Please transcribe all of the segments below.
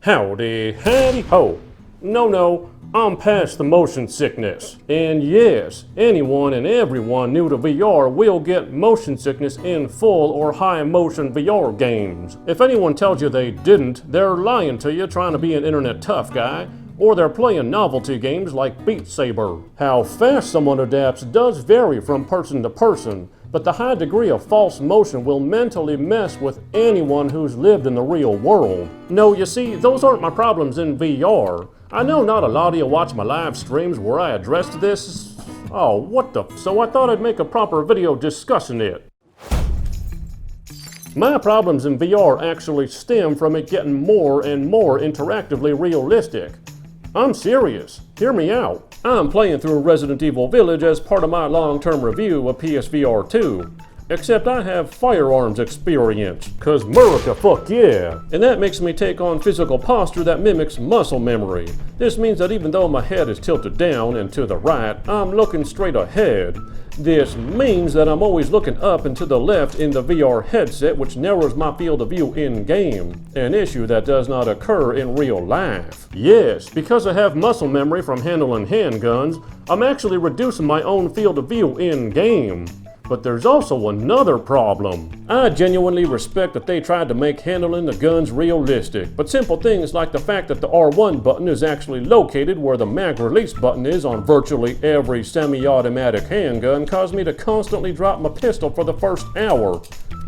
Howdy, howdy ho. No, I'm past the motion sickness. And yes, anyone and everyone new to VR will get motion sickness in full or high motion VR games. If anyone tells you they didn't, they're lying to you trying to be an internet tough guy, or they're playing novelty games like Beat Saber. How fast someone adapts does vary from person to person, but the high degree of false motion will mentally mess with anyone who's lived in the real world. No, you see, those aren't my problems in VR. I know not a lot of you watch my live streams where I addressed this. Oh, what the so I thought I'd make a proper video discussing it. My problems in VR actually stem from it getting more and more interactively realistic. I'm serious. Hear me out. I'm playing through Resident Evil Village as part of my long-term review of PSVR 2. Except I have firearms experience, cause America fuck yeah! And that makes me take on physical posture that mimics muscle memory. This means that even though my head is tilted down and to the right, I'm looking straight ahead. This means that I'm always looking up and to the left in the VR headset, which narrows my field of view in-game, an issue that does not occur in real life. Yes, because I have muscle memory from handling handguns, I'm actually reducing my own field of view in-game. But there's also another problem. I genuinely respect that they tried to make handling the guns realistic, but simple things like the fact that the R1 button is actually located where the mag release button is on virtually every semi-automatic handgun caused me to constantly drop my pistol for the first hour,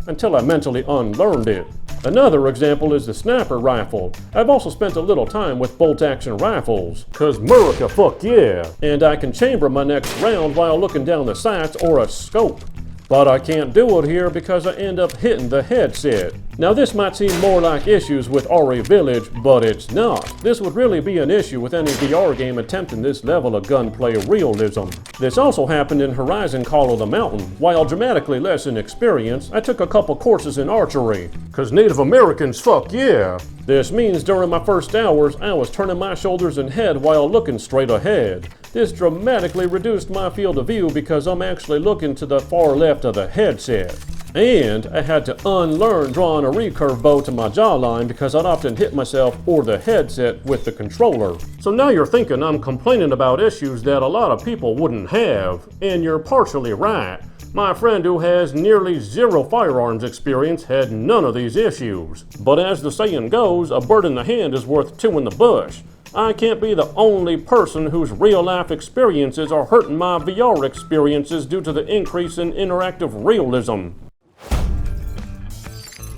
until I mentally unlearned it. Another example is the sniper rifle. I've also spent a little time with bolt-action rifles, cause America fuck yeah, and I can chamber my next round while looking down the sights or a scope. But I can't do it here because I end up hitting the headset. Now this might seem more like issues with RE Village, but it's not. This would really be an issue with any VR game attempting this level of gunplay realism. This also happened in Horizon Call of the Mountain. While dramatically less in experience, I took a couple courses in archery. Cause Native Americans fuck yeah! This means during my first hours, I was turning my shoulders and head while looking straight ahead. This dramatically reduced my field of view because I'm actually looking to the far left of the headset. And I had to unlearn drawing a recurve bow to my jawline because I'd often hit myself or the headset with the controller. So now you're thinking I'm complaining about issues that a lot of people wouldn't have, and you're partially right. My friend who has nearly zero firearms experience had none of these issues. But as the saying goes, a bird in the hand is worth two in the bush. I can't be the only person whose real-life experiences are hurting my VR experiences due to the increase in interactive realism.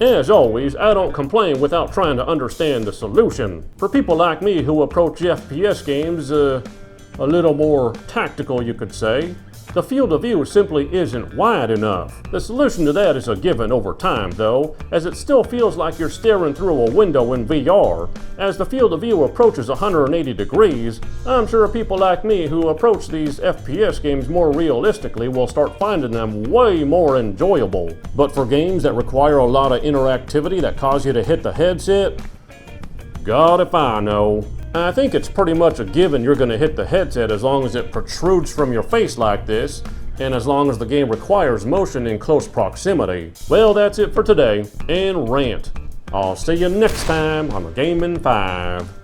As always, I don't complain without trying to understand the solution. For people like me who approach FPS games a little more tactical, you could say, the field of view simply isn't wide enough. The solution to that is a given over time, though, as it still feels like you're staring through a window in VR. As the field of view approaches 180 degrees, I'm sure people like me who approach these FPS games more realistically will start finding them way more enjoyable. But for games that require a lot of interactivity that cause you to hit the headset, God if I know. I think it's pretty much a given you're going to hit the headset as long as it protrudes from your face like this, and as long as the game requires motion in close proximity. Well, that's it for today, and rant. I'll see you next time on the Gaming 5.